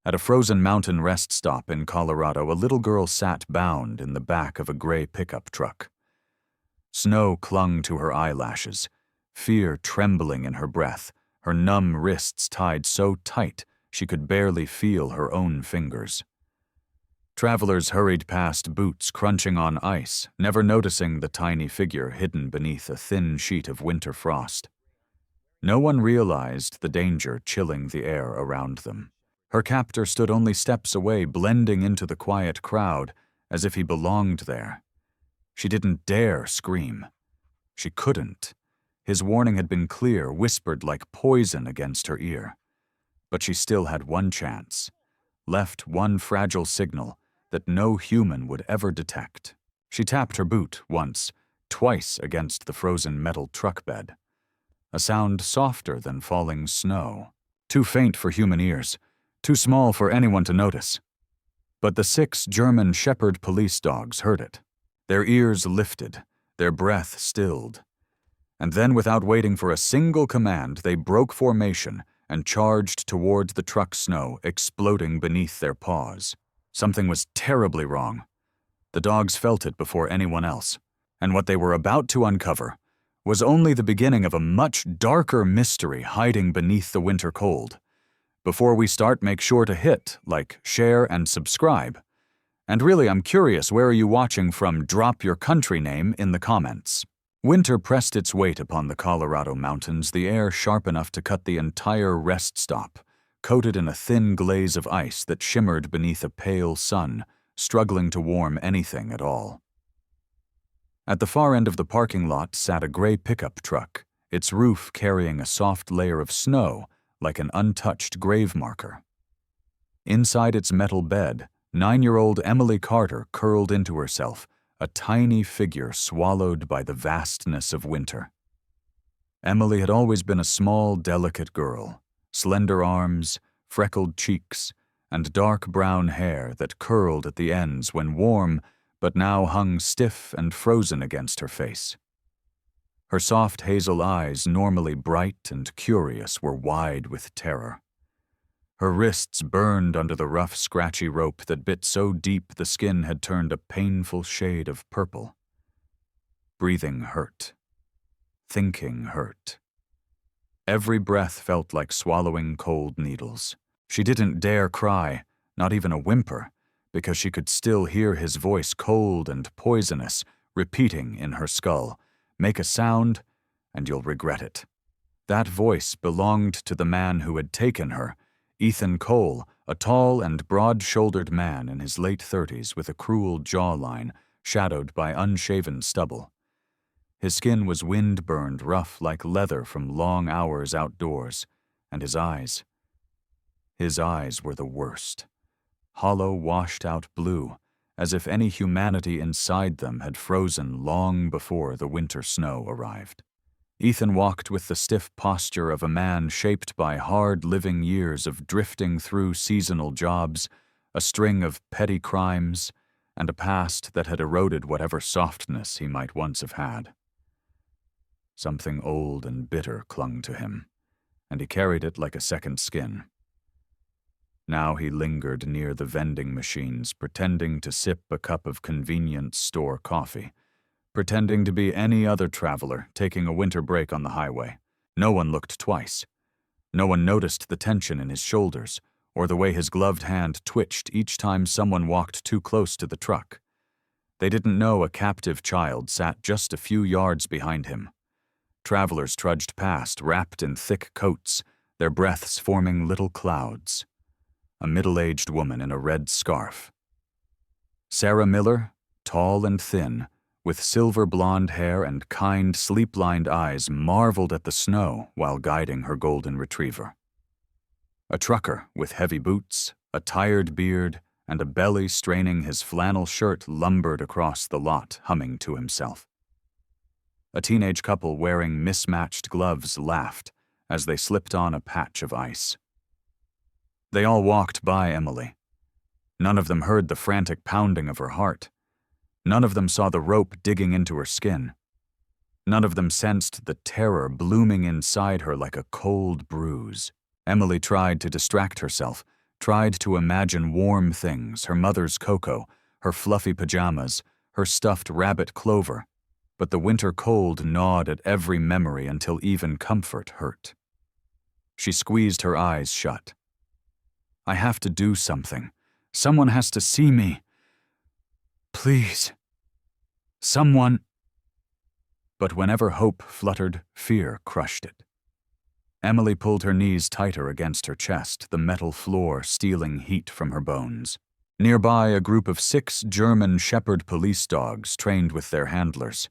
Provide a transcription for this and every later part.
At a frozen mountain rest stop in Colorado, a little girl sat bound in the back of a gray pickup truck. Snow clung to her eyelashes, fear trembling in her breath, her numb wrists tied so tight she could barely feel her own fingers. Travelers hurried past, boots crunching on ice, never noticing the tiny figure hidden beneath a thin sheet of winter frost. No one realized the danger chilling the air around them. Her captor stood only steps away, blending into the quiet crowd as if he belonged there. She didn't dare scream. She couldn't. His warning had been clear, whispered like poison against her ear. But she still had one chance, left one fragile signal that no human would ever detect. She tapped her boot once, twice against the frozen metal truck bed. A sound softer than falling snow, too faint for human ears, too small for anyone to notice. But the 6 German shepherd police dogs heard it. Their ears lifted, their breath stilled. And then, without waiting for a single command, they broke formation and charged towards the truck's snow, exploding beneath their paws. Something was terribly wrong. The dogs felt it before anyone else, and what they were about to uncover was only the beginning of a much darker mystery hiding beneath the winter cold. Before we start, make sure to hit like, share, and subscribe. And really, I'm curious, where are you watching from? Drop your country name in the comments. Winter pressed its weight upon the Colorado mountains, the air sharp enough to cut the entire rest stop, coated in a thin glaze of ice that shimmered beneath a pale sun, struggling to warm anything at all. At the far end of the parking lot sat a gray pickup truck, its roof carrying a soft layer of snow like an untouched grave marker. Inside its metal bed, 9-year-old Emily Carter curled into herself, a tiny figure swallowed by the vastness of winter. Emily had always been a small, delicate girl, slender arms, freckled cheeks, and dark brown hair that curled at the ends when warm, but now hung stiff and frozen against her face. Her soft hazel eyes, normally bright and curious, were wide with terror. Her wrists burned under the rough, scratchy rope that bit so deep the skin had turned a painful shade of purple. Breathing hurt. Thinking hurt. Every breath felt like swallowing cold needles. She didn't dare cry, not even a whimper, because she could still hear his voice, cold and poisonous, repeating in her skull, "Make a sound, and you'll regret it." That voice belonged to the man who had taken her, Ethan Cole, a tall and broad-shouldered man in his late 30s with a cruel jawline shadowed by unshaven stubble. His skin was wind-burned, rough like leather from long hours outdoors, and his eyes were the worst. Hollow, washed-out blue, as if any humanity inside them had frozen long before the winter snow arrived. Ethan walked with the stiff posture of a man shaped by hard living years of drifting through seasonal jobs, a string of petty crimes, and a past that had eroded whatever softness he might once have had. Something old and bitter clung to him, and he carried it like a second skin. Now he lingered near the vending machines, pretending to sip a cup of convenience store coffee, pretending to be any other traveler taking a winter break on the highway. No one looked twice. No one noticed the tension in his shoulders or the way his gloved hand twitched each time someone walked too close to the truck. They didn't know a captive child sat just a few yards behind him. Travelers trudged past, wrapped in thick coats, their breaths forming little clouds. A middle-aged woman in a red scarf. Sarah Miller, tall and thin, with silver blonde hair and kind, sleep-lined eyes, marveled at the snow while guiding her golden retriever. A trucker with heavy boots, a tired beard, and a belly straining his flannel shirt lumbered across the lot, humming to himself. A teenage couple wearing mismatched gloves laughed as they slipped on a patch of ice. They all walked by Emily. None of them heard the frantic pounding of her heart. None of them saw the rope digging into her skin. None of them sensed the terror blooming inside her like a cold bruise. Emily tried to distract herself, tried to imagine warm things, her mother's cocoa, her fluffy pajamas, her stuffed rabbit Clover, but the winter cold gnawed at every memory until even comfort hurt. She squeezed her eyes shut. I have to do something. Someone has to see me. Please. Someone. But whenever hope fluttered, fear crushed it. Emily pulled her knees tighter against her chest, the metal floor stealing heat from her bones. Nearby, a group of 6 German shepherd police dogs trained with their handlers.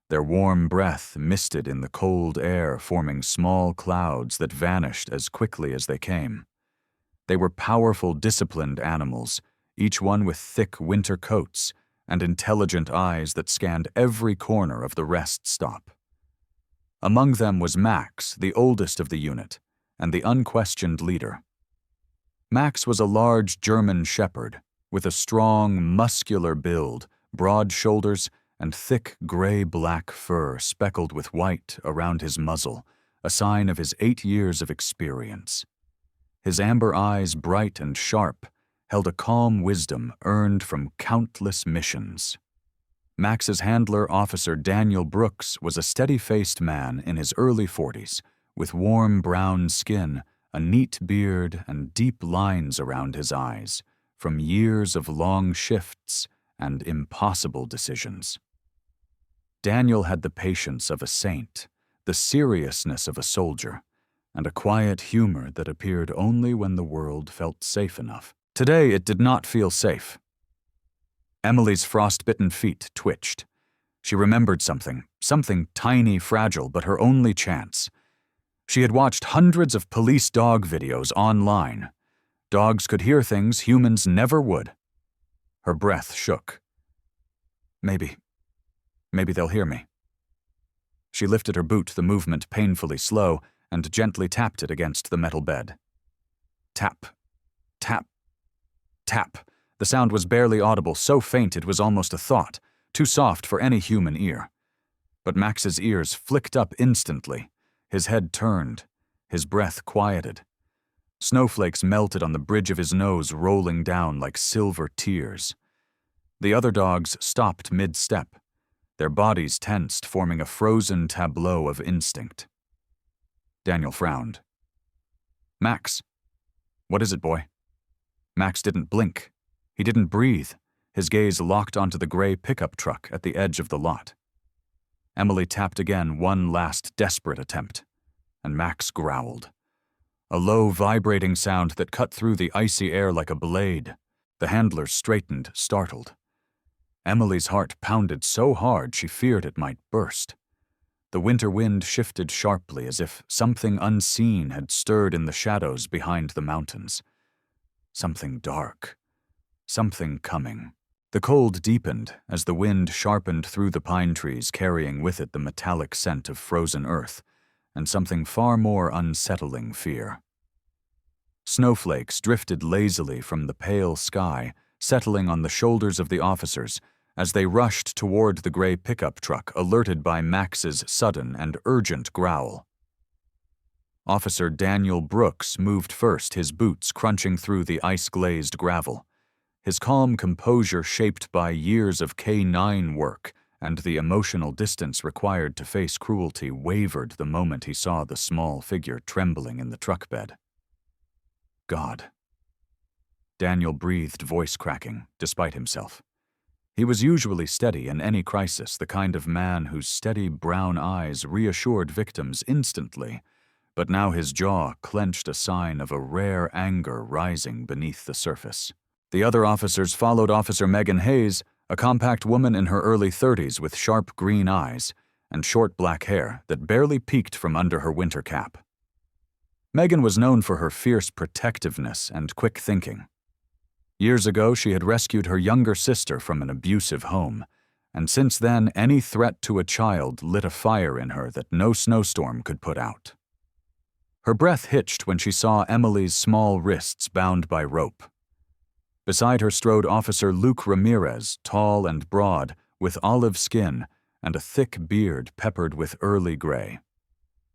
Their warm breath misted in the cold air, forming small clouds that vanished as quickly as they came. They were powerful, disciplined animals, each one with thick winter coats and intelligent eyes that scanned every corner of the rest stop. Among them was Max, the oldest of the unit, and the unquestioned leader. Max was a large German shepherd with a strong, muscular build, broad shoulders, and thick gray-black fur speckled with white around his muzzle, a sign of his 8 years of experience. His amber eyes, bright and sharp, held a calm wisdom earned from countless missions. Max's handler, Officer Daniel Brooks, was a steady-faced man in his early 40s, with warm brown skin, a neat beard, and deep lines around his eyes, from years of long shifts and impossible decisions. Daniel had the patience of a saint, the seriousness of a soldier, and a quiet humor that appeared only when the world felt safe enough. Today, it did not feel safe. Emily's frostbitten feet twitched. She remembered something tiny, fragile, but her only chance. She had watched hundreds of police dog videos online. Dogs could hear things humans never would. Her breath shook. Maybe they'll hear me. She lifted her boot, the movement painfully slow, and gently tapped it against the metal bed. Tap, tap, tap. The sound was barely audible, so faint it was almost a thought, too soft for any human ear. But Max's ears flicked up instantly. His head turned. His breath quieted. Snowflakes melted on the bridge of his nose, rolling down like silver tears. The other dogs stopped mid-step, their bodies tensed, forming a frozen tableau of instinct. Daniel frowned. Max. What is it, boy? Max didn't blink. He didn't breathe, his gaze locked onto the gray pickup truck at the edge of the lot. Emily tapped again, one last desperate attempt, and Max growled. A low, vibrating sound that cut through the icy air like a blade. The handler straightened, startled. Emily's heart pounded so hard she feared it might burst. The winter wind shifted sharply as if something unseen had stirred in the shadows behind the mountains. Something dark. Something coming. The cold deepened as the wind sharpened through the pine trees, carrying with it the metallic scent of frozen earth, and something far more unsettling fear. Snowflakes drifted lazily from the pale sky, settling on the shoulders of the officers as they rushed toward the gray pickup truck, alerted by Max's sudden and urgent growl. Officer Daniel Brooks moved first, his boots crunching through the ice-glazed gravel. His calm composure, shaped by years of K-9 work and the emotional distance required to face cruelty, wavered the moment he saw the small figure trembling in the truck bed. God. Daniel breathed, voice cracking, despite himself. He was usually steady in any crisis, the kind of man whose steady brown eyes reassured victims instantly, but now his jaw clenched, a sign of a rare anger rising beneath the surface. The other officers followed Officer Megan Hayes, a compact woman in her early 30s with sharp green eyes and short black hair that barely peeked from under her winter cap. Megan was known for her fierce protectiveness and quick thinking. Years ago, she had rescued her younger sister from an abusive home, and since then, any threat to a child lit a fire in her that no snowstorm could put out. Her breath hitched when she saw Emily's small wrists bound by rope. Beside her strode Officer Luke Ramirez, tall and broad, with olive skin and a thick beard peppered with early gray.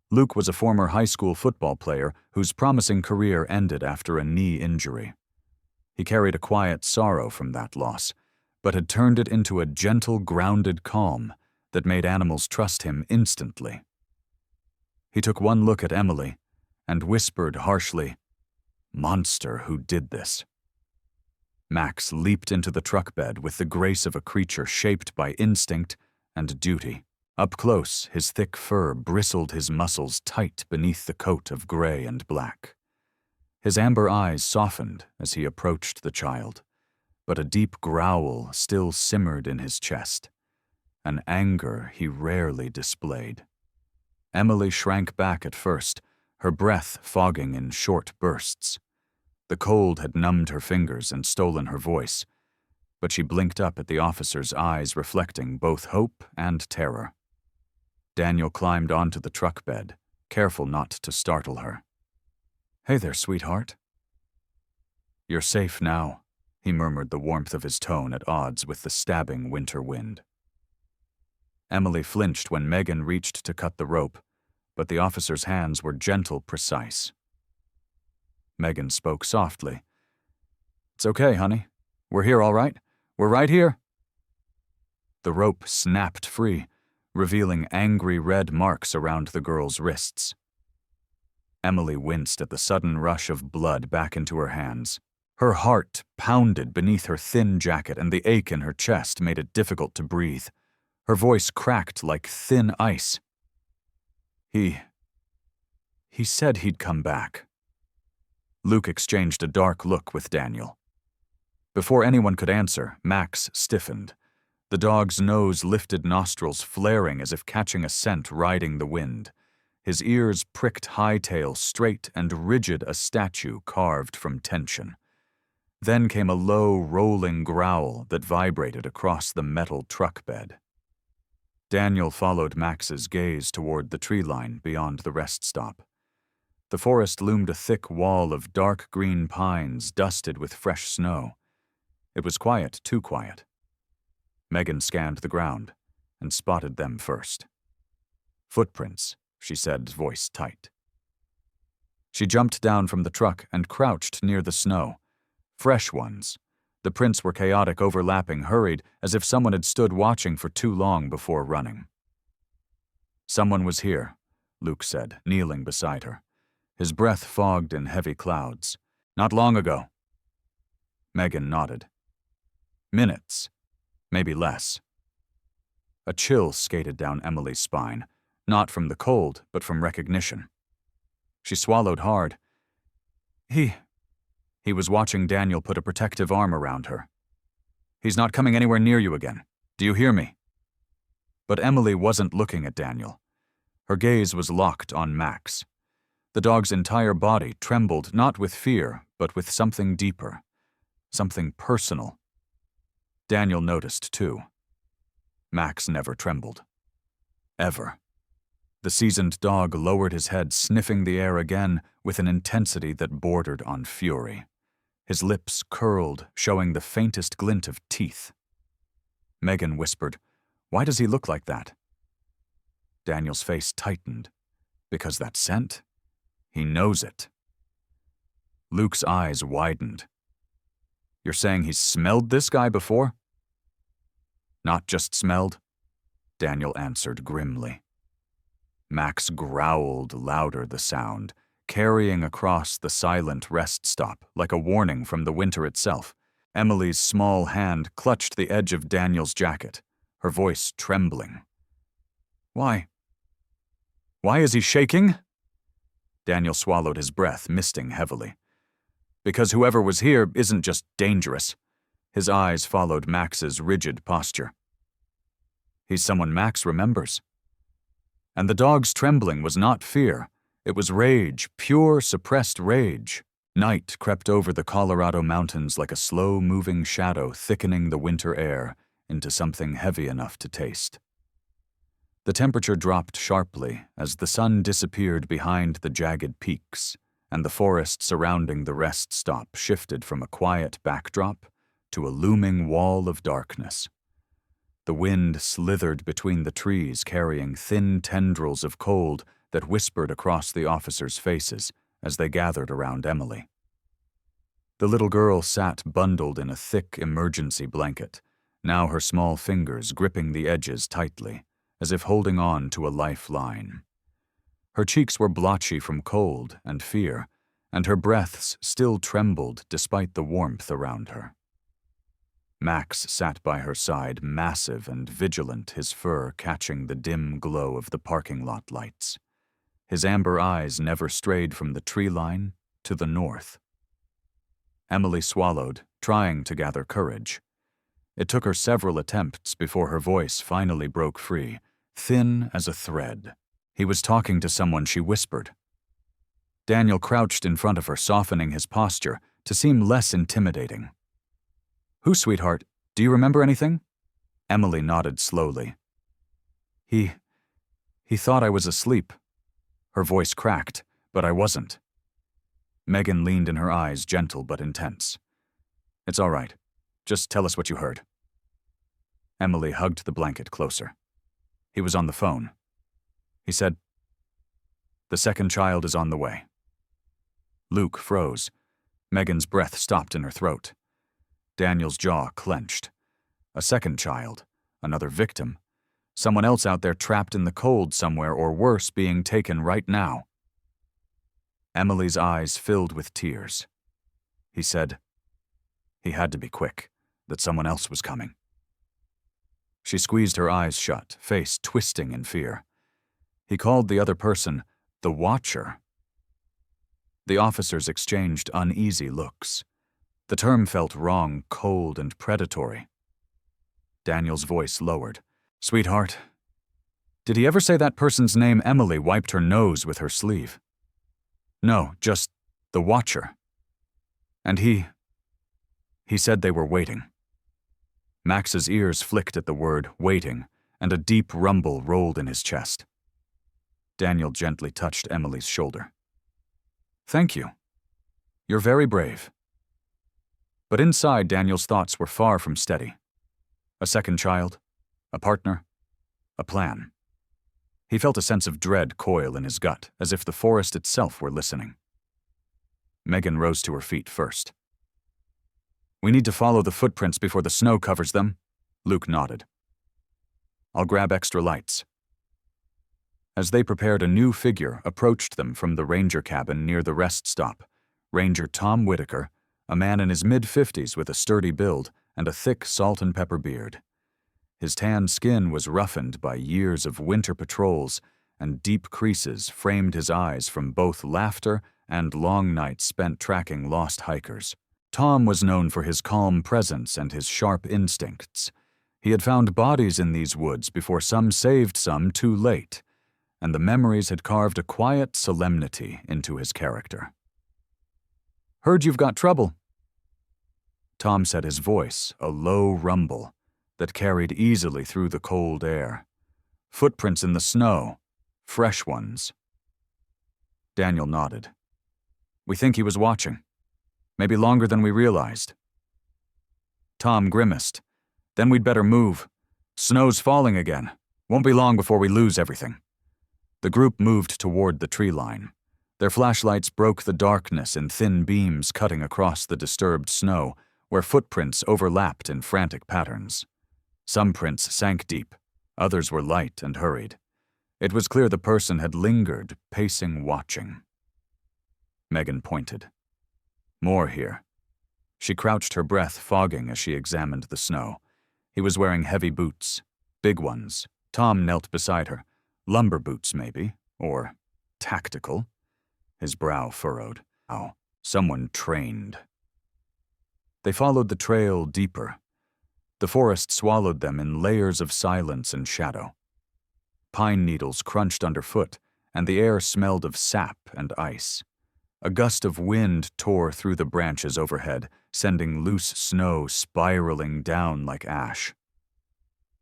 Luke was a former high school football player whose promising career ended after a knee injury. He carried a quiet sorrow from that loss, but had turned it into a gentle, grounded calm that made animals trust him instantly. He took one look at Emily and whispered harshly, "Monster, who did this?" Max leaped into the truck bed with the grace of a creature shaped by instinct and duty. Up close, his thick fur bristled his muscles tight beneath the coat of gray and black. His amber eyes softened as he approached the child, but a deep growl still simmered in his chest, an anger he rarely displayed. Emily shrank back at first, her breath fogging in short bursts. The cold had numbed her fingers and stolen her voice, but she blinked up at the officer's eyes reflecting both hope and terror. Daniel climbed onto the truck bed, careful not to startle her. "Hey there, sweetheart." "You're safe now," he murmured, the warmth of his tone at odds with the stabbing winter wind. Emily flinched when Megan reached to cut the rope, but the officer's hands were gentle, precise. Megan spoke softly. "It's okay, honey. We're here, all right? We're right here." The rope snapped free, revealing angry red marks around the girl's wrists. Emily winced at the sudden rush of blood back into her hands. Her heart pounded beneath her thin jacket, and the ache in her chest made it difficult to breathe. Her voice cracked like thin ice. He said he'd come back." Luke exchanged a dark look with Daniel. Before anyone could answer, Max stiffened, the dog's nose-lifted nostrils flaring as if catching a scent riding the wind. His ears pricked hightail straight and rigid, a statue carved from tension. Then came a low, rolling growl that vibrated across the metal truck bed. Daniel followed Max's gaze toward the tree line beyond the rest stop. The forest loomed a thick wall of dark green pines dusted with fresh snow. It was quiet, too quiet. Megan scanned the ground and spotted them first. "Footprints," she said, voice tight. She jumped down from the truck and crouched near the snow. Fresh ones. The prints were chaotic, overlapping, hurried, as if someone had stood watching for too long before running. "Someone was here," Luke said, kneeling beside her. His breath fogged in heavy clouds. "Not long ago." Megan nodded. "Minutes. Maybe less." A chill skated down Emily's spine, not from the cold, but from recognition. She swallowed hard. He was watching Daniel put a protective arm around her. "He's not coming anywhere near you again. Do you hear me?" But Emily wasn't looking at Daniel. Her gaze was locked on Max. The dog's entire body trembled, not with fear, but with something deeper, something personal. Daniel noticed, too. Max never trembled. Ever. The seasoned dog lowered his head, sniffing the air again with an intensity that bordered on fury. His lips curled, showing the faintest glint of teeth. Megan whispered, "Why does he look like that?" Daniel's face tightened. "Because that scent? He knows it." Luke's eyes widened. "You're saying he's smelled this guy before?" "Not just smelled," Daniel answered grimly. Max growled louder, the sound, carrying across the silent rest stop like a warning from the winter itself. Emily's small hand clutched the edge of Daniel's jacket, her voice trembling. Why is he shaking?" Daniel swallowed his breath, misting heavily. "Because whoever was here isn't just dangerous." His eyes followed Max's rigid posture. "He's someone Max remembers." And the dog's trembling was not fear. It was rage, pure, suppressed rage. Night crept over the Colorado mountains like a slow-moving shadow, thickening the winter air into something heavy enough to taste. The temperature dropped sharply as the sun disappeared behind the jagged peaks, and the forest surrounding the rest stop shifted from a quiet backdrop to a looming wall of darkness. The wind slithered between the trees, carrying thin tendrils of cold that whispered across the officers' faces as they gathered around Emily. The little girl sat bundled in a thick emergency blanket, now her small fingers gripping the edges tightly, as if holding on to a lifeline. Her cheeks were blotchy from cold and fear, and her breaths still trembled despite the warmth around her. Max sat by her side, massive and vigilant, his fur catching the dim glow of the parking lot lights. His amber eyes never strayed from the tree line to the north. Emily swallowed, trying to gather courage. It took her several attempts before her voice finally broke free, thin as a thread. He was talking to someone, she whispered. Daniel crouched in front of her, softening his posture to seem less intimidating. "Who, sweetheart? Do you remember anything?" Emily nodded slowly. He thought I was asleep." Her voice cracked, but I wasn't. Megan leaned in, her eyes gentle but intense. "It's all right. Just tell us what you heard." Emily hugged the blanket closer. He was on the phone. He said, "The second child is on the way." Luke froze. Megan's breath stopped in her throat. Daniel's jaw clenched. A second child, another victim, someone else out there trapped in the cold somewhere, or worse, being taken right now. Emily's eyes filled with tears. He said, "He had to be quick, that someone else was coming." She squeezed her eyes shut, face twisting in fear. He called the other person the Watcher. The officers exchanged uneasy looks. The term felt wrong, cold, and predatory. Daniel's voice lowered. "Sweetheart, did he ever say that person's name?" Emily wiped her nose with her sleeve. "No, just the Watcher. And he said they were waiting." Max's ears flicked at the word waiting, and a deep rumble rolled in his chest. Daniel gently touched Emily's shoulder. "Thank you. You're very brave." But inside, Daniel's thoughts were far from steady. A second child, a partner, a plan. He felt a sense of dread coil in his gut, as if the forest itself were listening. Megan rose to her feet first. "We need to follow the footprints before the snow covers them." Luke nodded. "I'll grab extra lights." As they prepared, a new figure approached them from the ranger cabin near the rest stop. Ranger Tom Whitaker, a man in his mid-50s with a sturdy build and a thick salt and pepper beard. His tan skin was roughened by years of winter patrols, and deep creases framed his eyes from both laughter and long nights spent tracking lost hikers. Tom was known for his calm presence and his sharp instincts. He had found bodies in these woods before some saved some too late, and the memories had carved a quiet solemnity into his character. "Heard you've got trouble." Tom said, his voice a low rumble that carried easily through the cold air. "Footprints in the snow, fresh ones." Daniel nodded. "We think he was watching. Maybe longer than we realized." Tom grimaced. "Then we'd better move. Snow's falling again. Won't be long before we lose everything." The group moved toward the tree line. Their flashlights broke the darkness in thin beams cutting across the disturbed snow, where footprints overlapped in frantic patterns. Some prints sank deep, others were light and hurried. It was clear the person had lingered, pacing, watching. Megan pointed. "More here." She crouched, her breath fogging as she examined the snow. He was wearing heavy boots, big ones. Tom knelt beside her. Lumber boots, maybe, or tactical. His brow furrowed. Oh, someone trained. They followed the trail deeper. The forest swallowed them in layers of silence and shadow. Pine needles crunched underfoot, and the air smelled of sap and ice. A gust of wind tore through the branches overhead, sending loose snow spiraling down like ash.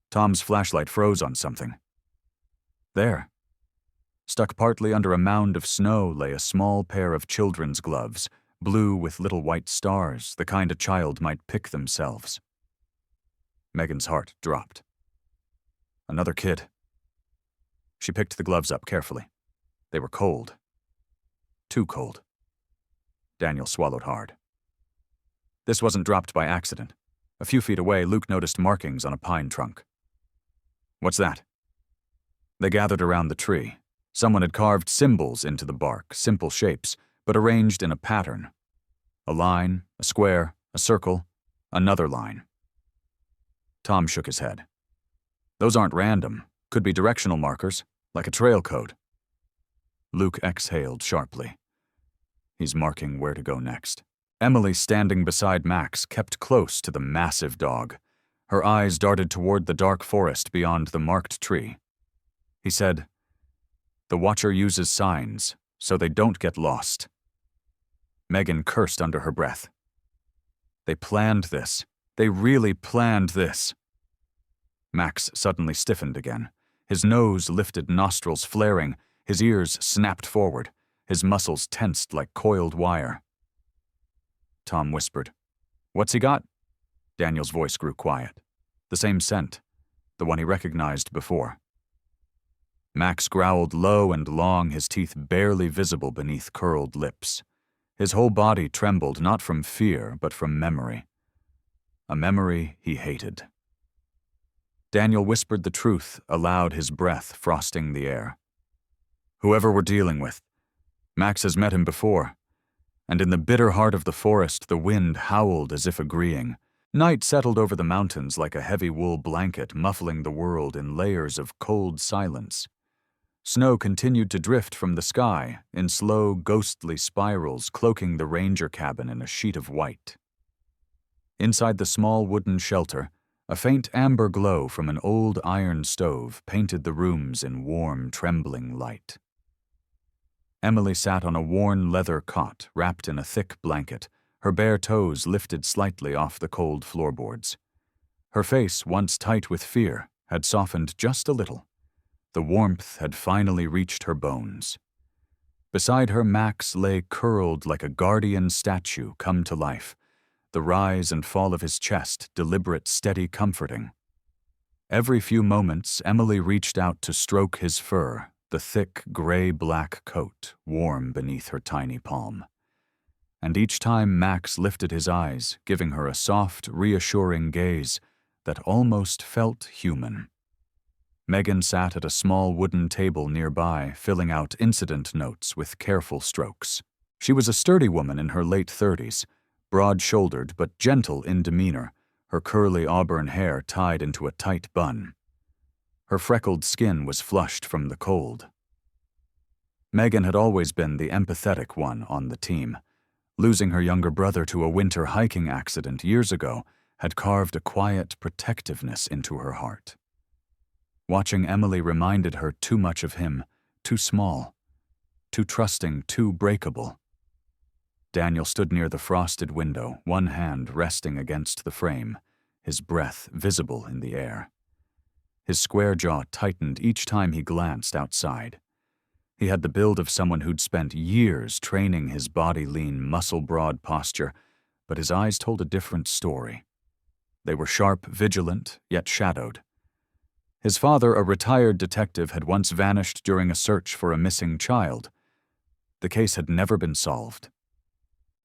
Tom's flashlight froze on something. There, stuck partly under a mound of snow, lay a small pair of children's gloves, blue with little white stars, the kind a child might pick themselves. Megan's heart dropped. Another kid. She picked the gloves up carefully. They were cold. Too cold. Daniel swallowed hard. This wasn't dropped by accident. A few feet away, Luke noticed markings on a pine trunk. What's that? They gathered around the tree. Someone had carved symbols into the bark, simple shapes, but arranged in a pattern. A line, a square, a circle, another line. Tom shook his head. Those aren't random. Could be directional markers, like a trail code. Luke exhaled sharply. He's marking where to go next. Emily, standing beside Max, kept close to the massive dog. Her eyes darted toward the dark forest beyond the marked tree. He said, "The Watcher uses signs, so they don't get lost." Megan cursed under her breath. They planned this. They really planned this. Max suddenly stiffened again. His nose lifted, nostrils flaring. His ears snapped forward. His muscles tensed like coiled wire. Tom whispered, "What's he got?" Daniel's voice grew quiet. The same scent, the one he recognized before. Max growled low and long, his teeth barely visible beneath curled lips. His whole body trembled, not from fear, but from memory. A memory he hated. Daniel whispered the truth aloud, his breath frosting the air. "Whoever we're dealing with, Max has met him before." And in the bitter heart of the forest, the wind howled as if agreeing. Night settled over the mountains like a heavy wool blanket, muffling the world in layers of cold silence. Snow continued to drift from the sky in slow, ghostly spirals, cloaking the ranger cabin in a sheet of white. Inside the small wooden shelter, a faint amber glow from an old iron stove painted the rooms in warm, trembling light. Emily sat on a worn leather cot, wrapped in a thick blanket, her bare toes lifted slightly off the cold floorboards. Her face, once tight with fear, had softened just a little. The warmth had finally reached her bones. Beside her, Max lay curled like a guardian statue come to life, the rise and fall of his chest deliberate, steady, comforting. Every few moments, Emily reached out to stroke his fur, the thick, gray-black coat warm beneath her tiny palm. And each time Max lifted his eyes, giving her a soft, reassuring gaze that almost felt human. Megan sat at a small wooden table nearby, filling out incident notes with careful strokes. She was a sturdy woman in her late 30s, broad-shouldered but gentle in demeanor, her curly auburn hair tied into a tight bun. Her freckled skin was flushed from the cold. Megan had always been the empathetic one on the team. Losing her younger brother to a winter hiking accident years ago had carved a quiet protectiveness into her heart. Watching Emily reminded her too much of him, too small, too trusting, too breakable. Daniel stood near the frosted window, one hand resting against the frame, his breath visible in the air. His square jaw tightened each time he glanced outside. He had the build of someone who'd spent years training his body-lean, muscle-broad posture, but his eyes told a different story. They were sharp, vigilant, yet shadowed. His father, a retired detective, had once vanished during a search for a missing child. The case had never been solved.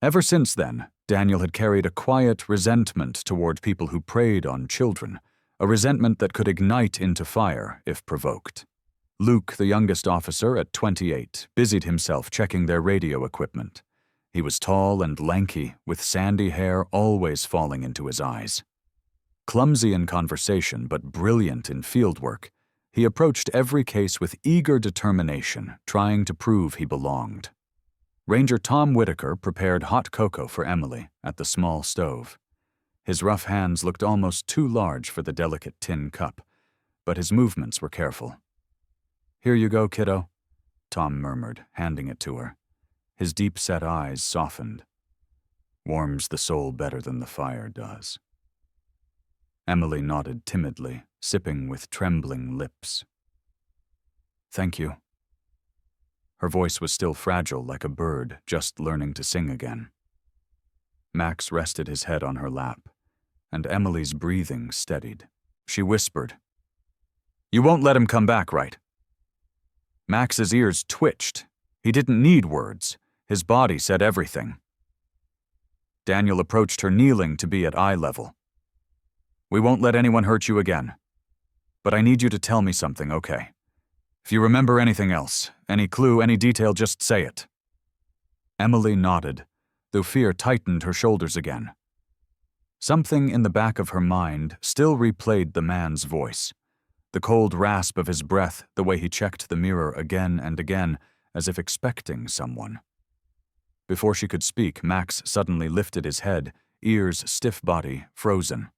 Ever since then, Daniel had carried a quiet resentment toward people who preyed on children, a resentment that could ignite into fire if provoked. Luke, the youngest officer at 28, busied himself checking their radio equipment. He was tall and lanky, with sandy hair always falling into his eyes. Clumsy in conversation but brilliant in fieldwork, he approached every case with eager determination, trying to prove he belonged. Ranger Tom Whitaker prepared hot cocoa for Emily at the small stove. His rough hands looked almost too large for the delicate tin cup, but his movements were careful. "Here you go, kiddo," Tom murmured, handing it to her. His deep-set eyes softened. "Warms the soul better than the fire does." Emily nodded timidly, sipping with trembling lips. "Thank you." Her voice was still fragile like a bird just learning to sing again. Max rested his head on her lap, and Emily's breathing steadied. She whispered, "You won't let him come back, right?" Max's ears twitched. He didn't need words. His body said everything. Daniel approached her, kneeling to be at eye level. "We won't let anyone hurt you again. But I need you to tell me something, okay? If you remember anything else, any clue, any detail, just say it." Emily nodded, though fear tightened her shoulders again. Something in the back of her mind still replayed the man's voice. The cold rasp of his breath, the way he checked the mirror again and again, as if expecting someone. Before she could speak, Max suddenly lifted his head, ears stiff, body frozen.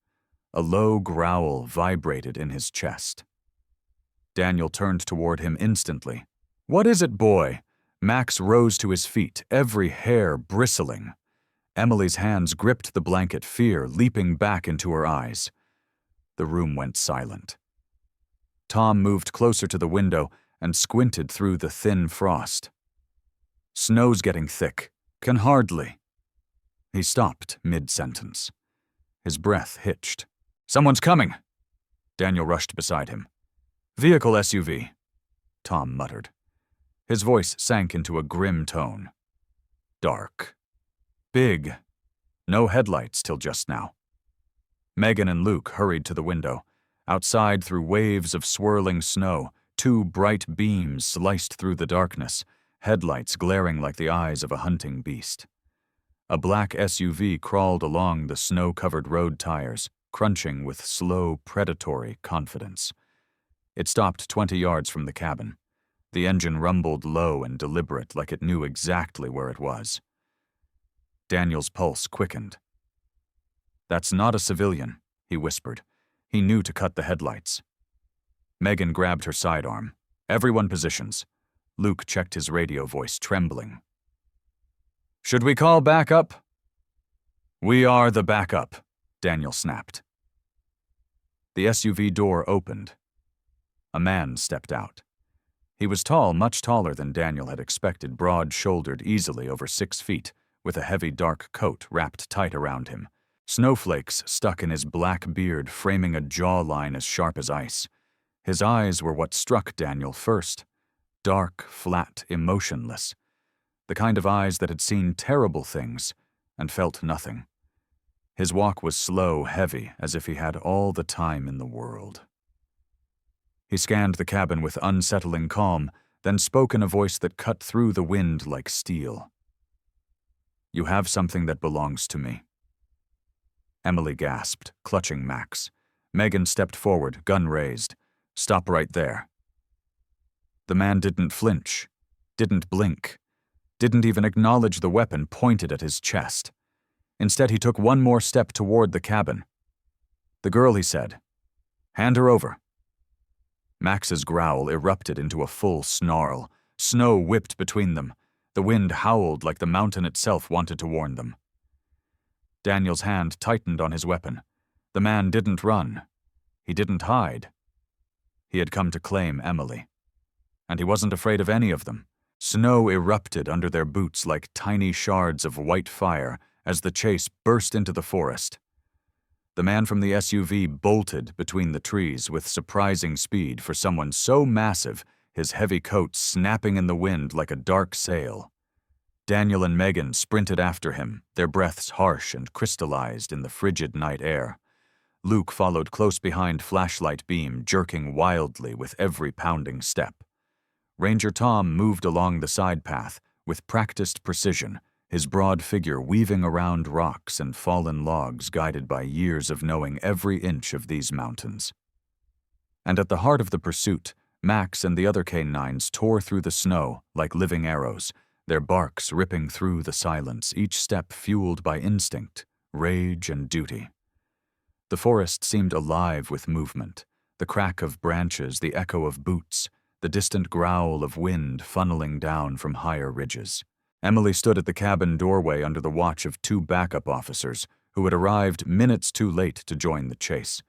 A low growl vibrated in his chest. Daniel turned toward him instantly. "What is it, boy?" Max rose to his feet, every hair bristling. Emily's hands gripped the blanket, fear leaping back into her eyes. The room went silent. Tom moved closer to the window and squinted through the thin frost. "Snow's getting thick. Can hardly." He stopped mid-sentence. His breath hitched. "Someone's coming!" Daniel rushed beside him. "Vehicle SUV," Tom muttered. His voice sank into a grim tone. Dark. Big. No headlights till just now. Megan and Luke hurried to the window. Outside, through waves of swirling snow, two bright beams sliced through the darkness, headlights glaring like the eyes of a hunting beast. A black SUV crawled along the snow-covered road tires, crunching with slow, predatory confidence. It stopped 20 yards from the cabin. The engine rumbled low and deliberate, like it knew exactly where it was. Daniel's pulse quickened. "That's not a civilian," he whispered. He knew to cut the headlights. Megan grabbed her sidearm. "Everyone positions." Luke checked his radio voice, trembling. "Should we call backup?" "We are the backup," Daniel snapped. The SUV door opened. A man stepped out. He was tall, much taller than Daniel had expected, broad-shouldered, easily over 6 feet, with a heavy dark coat wrapped tight around him. Snowflakes stuck in his black beard, framing a jawline as sharp as ice. His eyes were what struck Daniel first. Dark, flat, emotionless. The kind of eyes that had seen terrible things and felt nothing. His walk was slow, heavy, as if he had all the time in the world. He scanned the cabin with unsettling calm, then spoke in a voice that cut through the wind like steel. "You have something that belongs to me." Emily gasped, clutching Max. Megan stepped forward, gun raised. "Stop right there." The man didn't flinch, didn't blink, didn't even acknowledge the weapon pointed at his chest. Instead, he took one more step toward the cabin. "The girl," he said. "Hand her over." Max's growl erupted into a full snarl. Snow whipped between them. The wind howled like the mountain itself wanted to warn them. Daniel's hand tightened on his weapon. The man didn't run. He didn't hide. He had come to claim Emily. And he wasn't afraid of any of them. Snow erupted under their boots like tiny shards of white fire as the chase burst into the forest. The man from the SUV bolted between the trees with surprising speed for someone so massive, his heavy coat snapping in the wind like a dark sail. Daniel and Megan sprinted after him, their breaths harsh and crystallized in the frigid night air. Luke followed close behind, flashlight beam jerking wildly with every pounding step. Ranger Tom moved along the side path with practiced precision, his broad figure weaving around rocks and fallen logs guided by years of knowing every inch of these mountains. And at the heart of the pursuit, Max and the other K-9s tore through the snow like living arrows, their barks ripping through the silence, each step fueled by instinct, rage, and duty. The forest seemed alive with movement, the crack of branches, the echo of boots, the distant growl of wind funneling down from higher ridges. Emily stood at the cabin doorway under the watch of 2 backup officers who had arrived minutes too late to join the chase.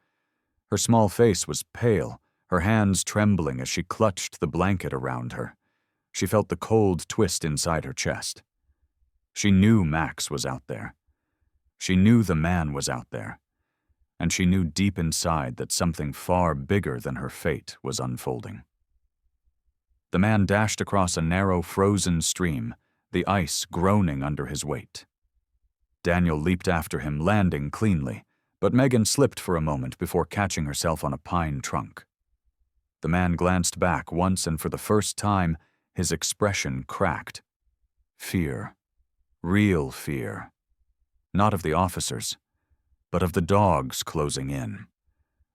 Her small face was pale, her hands trembling as she clutched the blanket around her. She felt the cold twist inside her chest. She knew Max was out there. She knew the man was out there. And she knew deep inside that something far bigger than her fate was unfolding. The man dashed across a narrow, frozen stream, the ice groaning under his weight. Daniel leaped after him, landing cleanly, but Megan slipped for a moment before catching herself on a pine trunk. The man glanced back once, and for the first time, his expression cracked. Fear. Real fear. Not of the officers, but of the dogs closing in.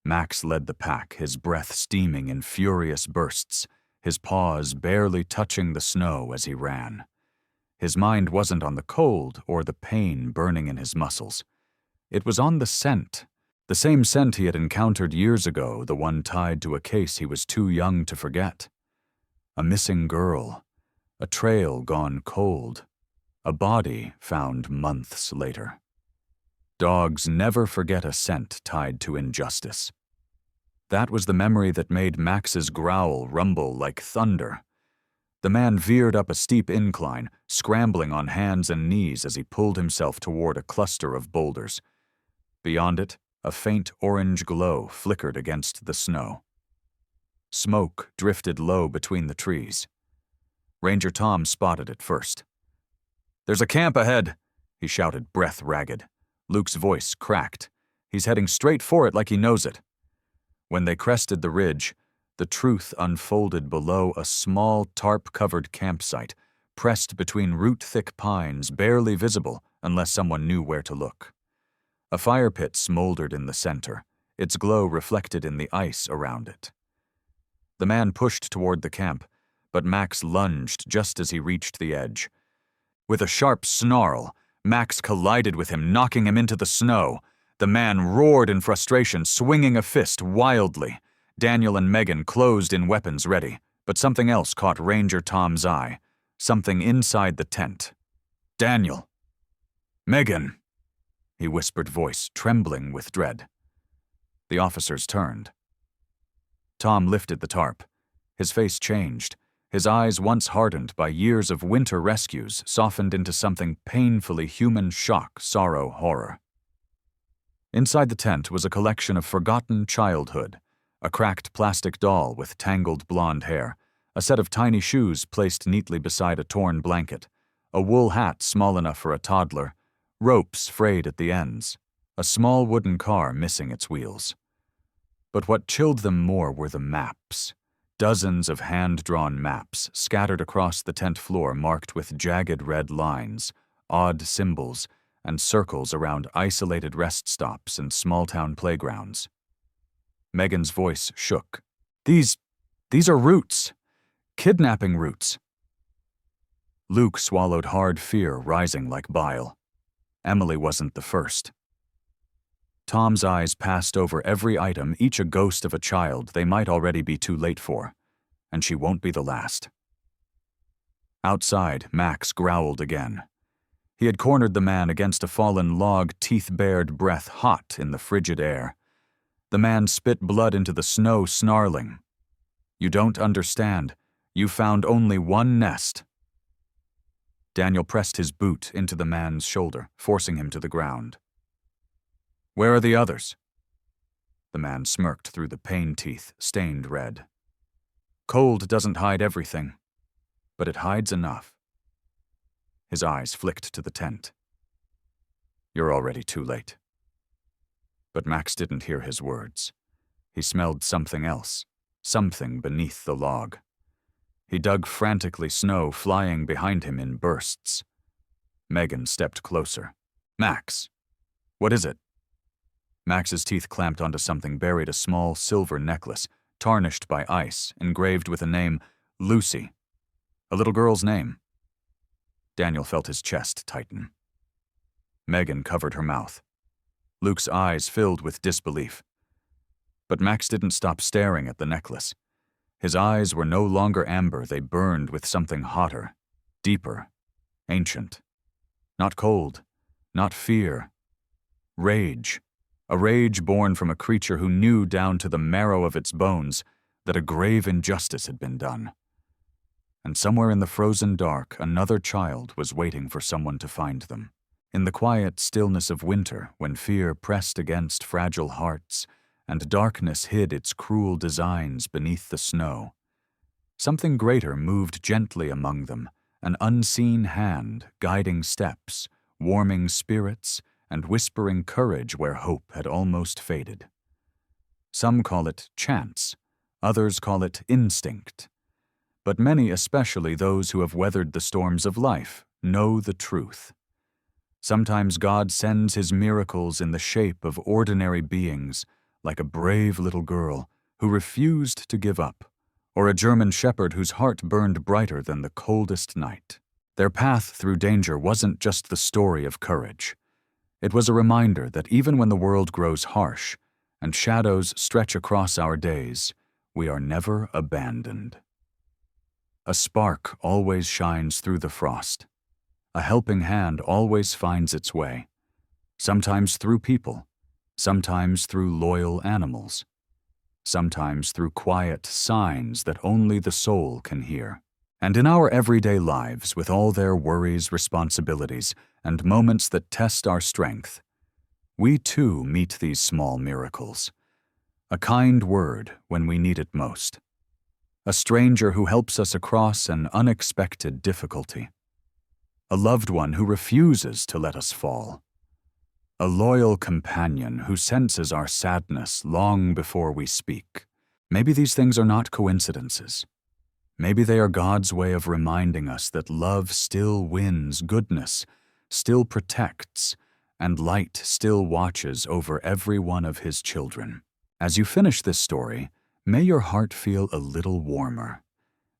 Max led the pack, his breath steaming in furious bursts, his paws barely touching the snow as he ran. His mind wasn't on the cold or the pain burning in his muscles. It was on the scent, the same scent he had encountered years ago, the one tied to a case he was too young to forget. A missing girl, a trail gone cold, a body found months later. Dogs never forget a scent tied to injustice. That was the memory that made Max's growl rumble like thunder. The man veered up a steep incline, scrambling on hands and knees as he pulled himself toward a cluster of boulders. Beyond it, a faint orange glow flickered against the snow. Smoke drifted low between the trees. Ranger Tom spotted it first. "There's a camp ahead," he shouted, breath ragged. Luke's voice cracked. He's heading straight for it like he knows it. When they crested the ridge, the truth unfolded below a small tarp-covered campsite, pressed between root-thick pines, barely visible unless someone knew where to look. A fire pit smoldered in the center, its glow reflected in the ice around it. The man pushed toward the camp, but Max lunged just as he reached the edge. With a sharp snarl, Max collided with him, knocking him into the snow. The man roared in frustration, swinging a fist wildly. Daniel and Megan closed in, weapons ready, but something else caught Ranger Tom's eye. Something inside the tent. "Daniel! Megan!" he whispered, voice trembling with dread. The officers turned. Tom lifted the tarp. His face changed. His eyes, once hardened by years of winter rescues, softened into something painfully human: shock, sorrow, horror. Inside the tent was a collection of forgotten childhood, a cracked plastic doll with tangled blonde hair, a set of tiny shoes placed neatly beside a torn blanket, a wool hat small enough for a toddler, ropes frayed at the ends, a small wooden car missing its wheels. But what chilled them more were the maps. Dozens of hand-drawn maps scattered across the tent floor, marked with jagged red lines, odd symbols, and circles around isolated rest stops and small-town playgrounds. Megan's voice shook. These are routes. Kidnapping routes." Luke swallowed hard, fear rising like bile. Emily wasn't the first. Tom's eyes passed over every item, each a ghost of a child they might already be too late for, and she won't be the last. Outside, Max growled again. He had cornered the man against a fallen log, teeth bared, breath hot in the frigid air. The man spit blood into the snow, snarling. "You don't understand. You found only one nest." Daniel pressed his boot into the man's shoulder, forcing him to the ground. "Where are the others?" The man smirked through the pain teeth, stained red. "Cold doesn't hide everything, but it hides enough." His eyes flicked to the tent. "You're already too late." But Max didn't hear his words. He smelled something else, something beneath the log. He dug frantically, snow flying behind him in bursts. Megan stepped closer. "Max, what is it?" Max's teeth clamped onto something buried, a small silver necklace, tarnished by ice, engraved with a name, Lucy. A little girl's name. Daniel felt his chest tighten. Megan covered her mouth. Luke's eyes filled with disbelief. But Max didn't stop staring at the necklace. His eyes were no longer amber, they burned with something hotter, deeper, ancient. Not cold, not fear. Rage. A rage born from a creature who knew down to the marrow of its bones that a grave injustice had been done. And somewhere in the frozen dark, another child was waiting for someone to find them. In the quiet stillness of winter, when fear pressed against fragile hearts, and darkness hid its cruel designs beneath the snow, Something greater moved gently among them, an unseen hand guiding steps, warming spirits, and whispering courage where hope had almost faded. Some call it chance, others call it instinct. But many, especially those who have weathered the storms of life, know the truth. Sometimes God sends his miracles in the shape of ordinary beings, like a brave little girl who refused to give up, or a German shepherd whose heart burned brighter than the coldest night. Their path through danger wasn't just the story of courage. It was a reminder that even when the world grows harsh and shadows stretch across our days, we are never abandoned. A spark always shines through the frost. A helping hand always finds its way, sometimes through people, sometimes through loyal animals, sometimes through quiet signs that only the soul can hear. And in our everyday lives, with all their worries, responsibilities, and moments that test our strength, we too meet these small miracles. A kind word when we need it most. A stranger who helps us across an unexpected difficulty. A loved one who refuses to let us fall. A loyal companion who senses our sadness long before we speak. Maybe these things are not coincidences. Maybe they are God's way of reminding us that love still wins goodness, still protects, and light still watches over every one of his children. As you finish this story, may your heart feel a little warmer.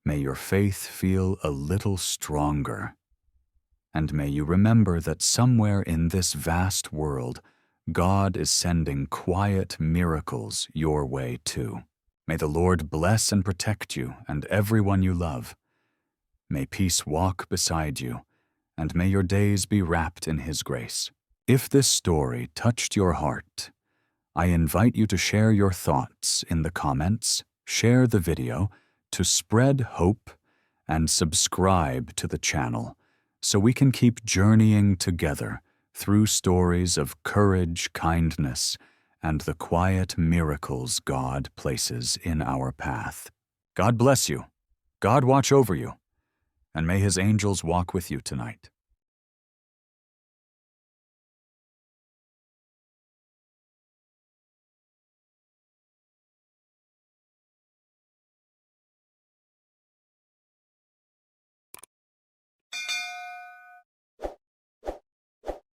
May your faith feel a little stronger. And may you remember that somewhere in this vast world, God is sending quiet miracles your way too. May the Lord bless and protect you and everyone you love. May peace walk beside you, and may your days be wrapped in his grace. If this story touched your heart, I invite you to share your thoughts in the comments, share the video, to spread hope, and subscribe to the channel so we can keep journeying together through stories of courage, kindness, and the quiet miracles God places in our path. God bless you. God watch over you. And may his angels walk with you tonight.